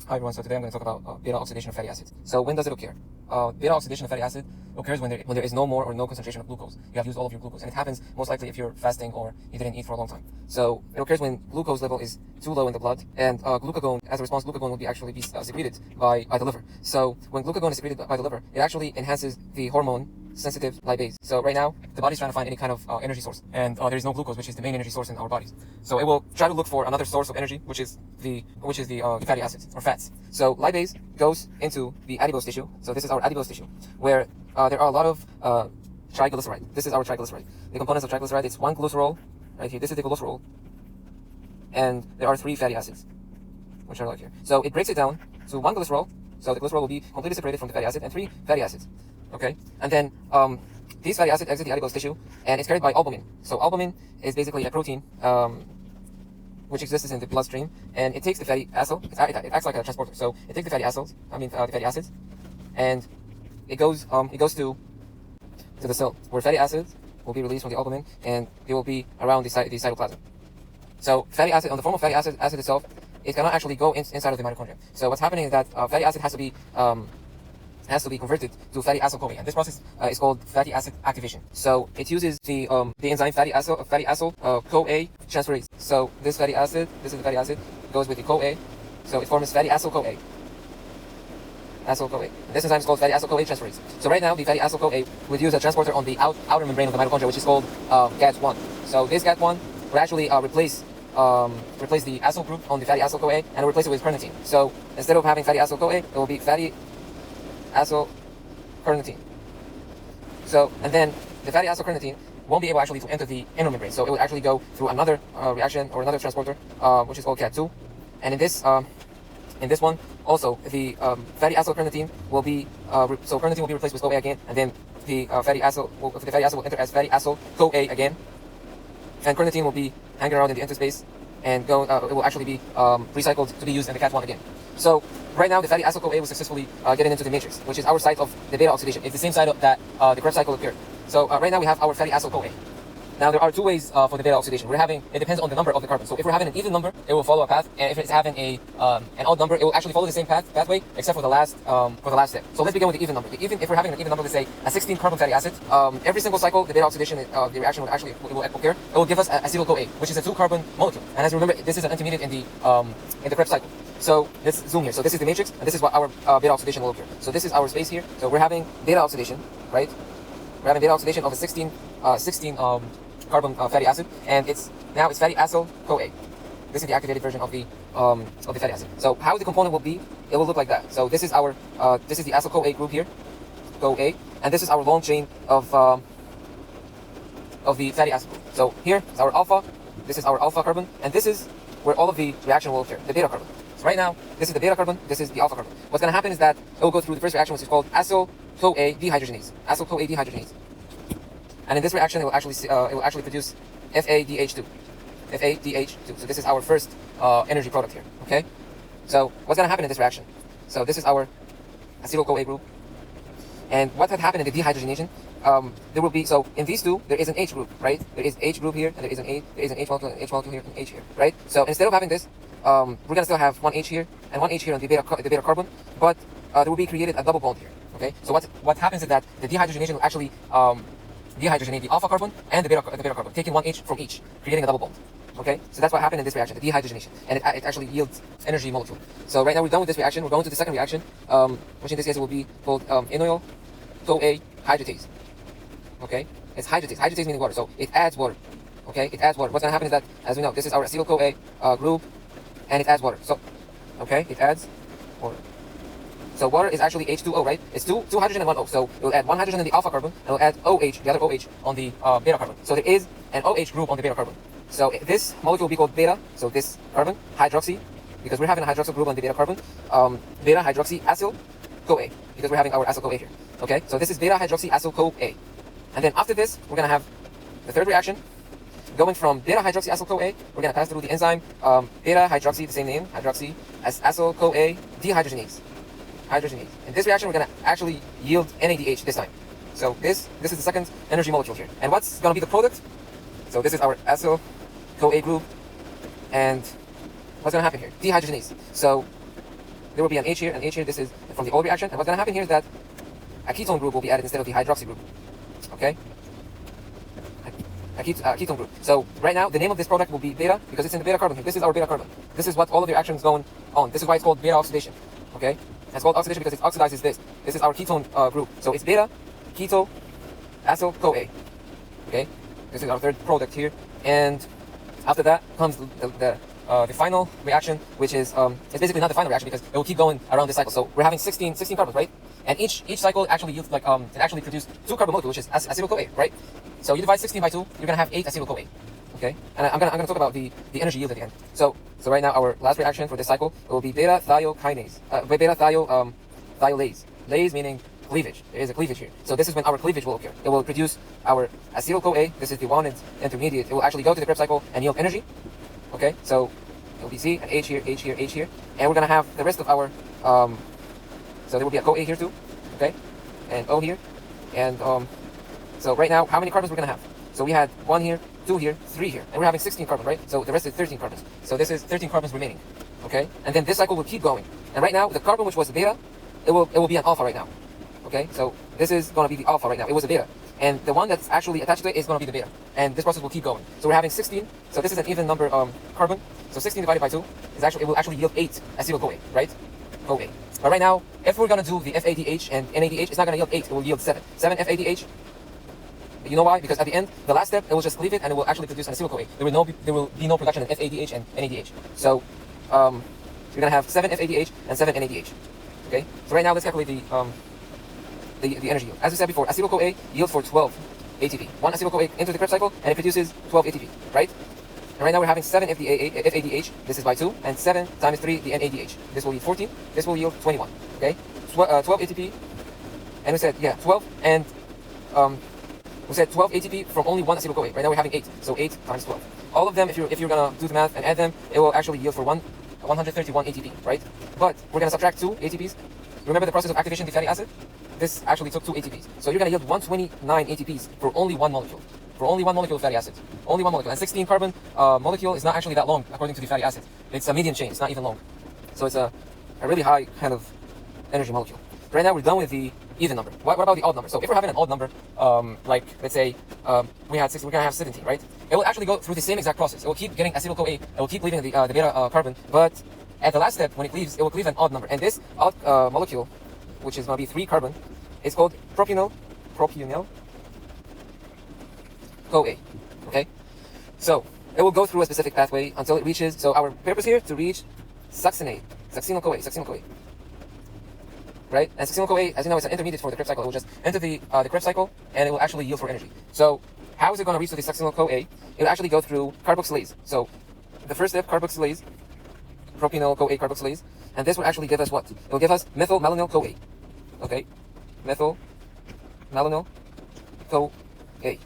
Hi everyone, so today I'm going to talk about beta oxidation of fatty acids. So when does it occur? Beta oxidation of fatty acid occurs when there is no more or no concentration of glucose. You have used all of your glucose, and it happens most likely if you're fasting or you didn't eat for a long time. So it occurs when glucose level is too low in the blood, and glucagon, as a response, glucagon will actually be secreted by the liver. So when glucagon is secreted by the liver, it actually enhances the hormone sensitive lipase. So right now, the body's trying to find any kind of energy source, and there is no glucose, which is the main energy source in our bodies. So it will try to look for another source of energy, which is the fatty acids or fats. So lipase goes into the adipose tissue. So this is our adipose tissue, where there are a lot of triglyceride. This is our triglyceride. The components of triglyceride, it's one glycerol right here. This is the glycerol, and there are 3 fatty acids, which are like here. So it breaks it down to one glycerol. So the glycerol will be completely separated from the fatty acid, and 3 fatty acids. Okay, and then these fatty acids exit the adipose tissue, and it's carried by albumin. So albumin is basically a protein which exists in the bloodstream, and it takes the fatty acid. It acts like a transporter. So it takes the fatty acids, the fatty acids, and it goes to the cell where fatty acids will be released from the albumin, and they will be around the cytoplasm. So fatty acid, on the form of fatty acid itself, it cannot actually go inside of the mitochondria. So what's happening is that fatty acid has to be converted to fatty acyl CoA, and this process is called fatty acid activation. So it uses the enzyme fatty acyl CoA transferase. So this fatty acid, this is the fatty acid, goes with the CoA, so it forms fatty acyl CoA. This enzyme is called fatty acyl CoA transferase. So right now, the fatty acyl CoA would use a transporter on the outer membrane of the mitochondria, which is called GAT1. So this GAT1 would actually replace the acyl group on the fatty acyl CoA and replace it with carnitine. So instead of having fatty acyl CoA, it will be fatty acyl carnitine. So, and then the fatty acyl carnitine won't be able actually to enter the inner membrane. So it will actually go through another reaction or another transporter, which is called CAT2. And in this one, also the fatty acyl carnitine will be so carnitine will be replaced with CoA again, and then the fatty acyl will enter as fatty acyl CoA again, and carnitine will be hanging around in the interspace and go. It will actually be recycled to be used in the CAT1 again. So right now, the fatty acyl CoA was successfully getting into the matrix, which is our site of the beta oxidation. It's the same site that the Krebs cycle occurred. So right now we have our fatty acyl CoA. Now there are 2 ways for the beta oxidation. It depends on the number of the carbon. So if we're having an even number, it will follow a path, and if it's having an odd number, it will actually follow the same pathway, except for the last step. So let's begin with the even number. If we're having an even number, let's say a 16 carbon fatty acid, every single cycle, the beta oxidation, the reaction will occur. It will give us acetyl CoA, which is a 2 carbon molecule. And as you remember, this is an intermediate in the Krebs cycle. So let's zoom here. So this is the matrix, and this is what our beta oxidation will occur. So this is our space here. So we're having beta oxidation, right? We're having beta oxidation of a 16 carbon fatty acid, and it's fatty acyl CoA. This is the activated version of the fatty acid. So how the component will be, it will look like that. So this is our this is the acyl CoA group here, CoA, and this is our long chain of the fatty acid group. So here is our alpha. This is our alpha carbon, and this is where all of the reaction will occur, the beta carbon. So right now, this is the beta carbon, this is the alpha carbon. What's going to happen is that it will go through the first reaction, which is called acyl CoA dehydrogenase. Acyl CoA dehydrogenase. And in this reaction, it will actually produce FADH2. FADH2. So this is our first energy product here. Okay. So what's going to happen in this reaction? So this is our acetyl CoA group. And what had happened in the dehydrogenation? There will be, so in these 2, there is an H group, right? There is H group here, and there is an H molecule here, and H here, right? So instead of having this, we're gonna still have one H here and one H here on the beta carbon, but there will be created a double bond here. Okay. So what happens is that the dehydrogenation will actually dehydrogenate the alpha carbon and the beta carbon, taking one H from each, creating a double bond. Okay, so that's what happened in this reaction, the dehydrogenation, and it actually yields energy molecule. So right now we're done with this reaction. We're going to the second reaction, which in this case will be called enol CoA hydratase. Okay, it's hydratase. Hydratase meaning water, so it adds water. Okay, it adds water. What's going to happen is that, as we know, this is our acetyl CoA group, and it adds water. So, okay, it adds water. So water is actually H2O, right? It's two hydrogen and one O. So it will add one hydrogen in the alpha carbon, and it will add OH, the other OH, on the beta carbon. So there is an OH group on the beta carbon. So this molecule will be called beta. So this carbon hydroxy, because we're having a hydroxyl group on the beta carbon, beta hydroxy acyl CoA, because we're having our acyl CoA here. Okay, so this is beta hydroxy acyl CoA. And then after this, we're gonna have the third reaction. Going from beta hydroxy acyl CoA, we're gonna pass through the enzyme beta hydroxy, the same name, hydroxy, as acyl CoA dehydrogenase. In this reaction, we're gonna actually yield NADH this time. So this is the second energy molecule here. And what's gonna be the product? So this is our acyl CoA group, and what's gonna happen here? Dehydrogenase. So there will be an H here, and H here. This is from the old reaction. And what's going to happen here is that a ketone group will be added instead of the hydroxy group. Okay? A ketone group. So right now, the name of this product will be beta because it's in the beta carbon here. This is our beta carbon. This is what all of the reactions going on. This is why it's called beta oxidation. Okay? It's called oxidation because it oxidizes this. This is our ketone group. So it's beta keto acyl CoA. Okay? This is our third product here. And after that comes the final reaction, which is it's basically not the final reaction because it will keep going around this cycle. So we're having 16 carbons, right? And each cycle actually yields like it actually produces 2 carbon molecules, which is acyl CoA, right? So you divide 16 by 2, you're gonna have 8 acyl CoA. Okay, and I'm gonna talk about the energy yield at the end. So right now our last reaction for this cycle will be beta thiokinase, beta thiolase. Lase meaning cleavage. There is a cleavage here. So this is when our cleavage will occur. It will produce our acyl CoA. This is the wanted intermediate. It will actually go to the Krebs cycle and yield energy. Okay, so it will be C and H here, H here, H here, and we're gonna have the rest of our so there will be a CoA here too. Okay, and O here, and so right now how many carbons we're gonna have? So we had 1 here, 2 here, 3 here, and we're having 16 carbons, right? So the rest is 13 carbons. So this is 13 carbons remaining. Okay, and then this cycle will keep going. And right now the carbon which was beta, it will be an alpha right now. Okay, so this is going to be the alpha right now. It was a beta. And the one that's actually attached to it is going to be the beta. And this process will keep going. So we're having 16. So this is an even number carbon. So 16 divided by 2 is it will actually yield 8 acyl CoA, right? CoA. But right now, if we're going to do the FADH and NADH, it's not going to yield 8. It will yield 7. 7 FADH. You know why? Because at the end, the last step, it will just cleave it and it will actually produce an acyl CoA. There will be no production in FADH and NADH. So you're going to have 7 FADH and 7 NADH. Okay? So right now, let's calculate the energy yield. As we said before, acyl CoA yields for 12 ATP. 1 acyl CoA enters the Krebs cycle and it produces 12 ATP, right? And right now we're having 7 FADH, this is by 2, and 7 times 3, the NADH. This will yield 14, this will yield 21, okay? 12 ATP, and we said, 12, and we said 12 ATP from only 1 acyl CoA. Right now we're having 8, so 8 times 12. All of them, if you're gonna do the math and add them, it will actually yield for 131 ATP, right? But we're gonna subtract 2 ATPs. Remember the process of activation of the fatty acid? This actually took 2 ATPs. So you're going to yield 129 ATPs for only 1 molecule. For only 1 molecule of fatty acid. Only 1 molecule. And 16 carbon molecule is not actually that long according to the fatty acid. It's a medium chain. It's not even long. So it's a really high kind of energy molecule. Right now we're done with the even number. What about the odd number? So if we're having an odd number, like let's say we had 6, we're going to have 17, right? It will actually go through the same exact process. It will keep getting acyl CoA. It will keep leaving the beta carbon. But at the last step, when it leaves, it will cleave an odd number. And this odd molecule, which is going to be 3 carbon, it's called propionyl CoA. Okay, so it will go through a specific pathway until it reaches. So our purpose here to reach succinyl CoA, right? And succinyl CoA, as you know, it's an intermediate for the Krebs cycle. It will just enter the Krebs cycle, and it will actually yield for energy. So how is it going to reach to the succinyl CoA? It will actually go through carboxylase. So the first step, carboxylase, propionyl CoA carboxylase, and this will actually give us what? It will give us methyl malonyl CoA. Okay. Methyl malonyl CoA.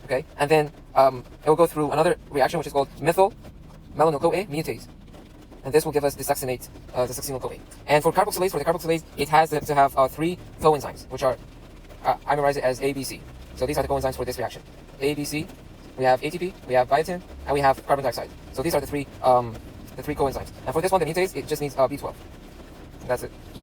Okay, and then it will go through another reaction which is called methyl malonyl CoA mutase, and this will give us the succinate, the succinyl CoA. And for the carboxylase, it has to have 3 coenzymes, which are I memorize it as ABC. So these are the coenzymes for this reaction. ABC. We have ATP, we have biotin, and we have carbon dioxide. So these are the three coenzymes. And for this one, the mutase, it just needs B12. And that's it.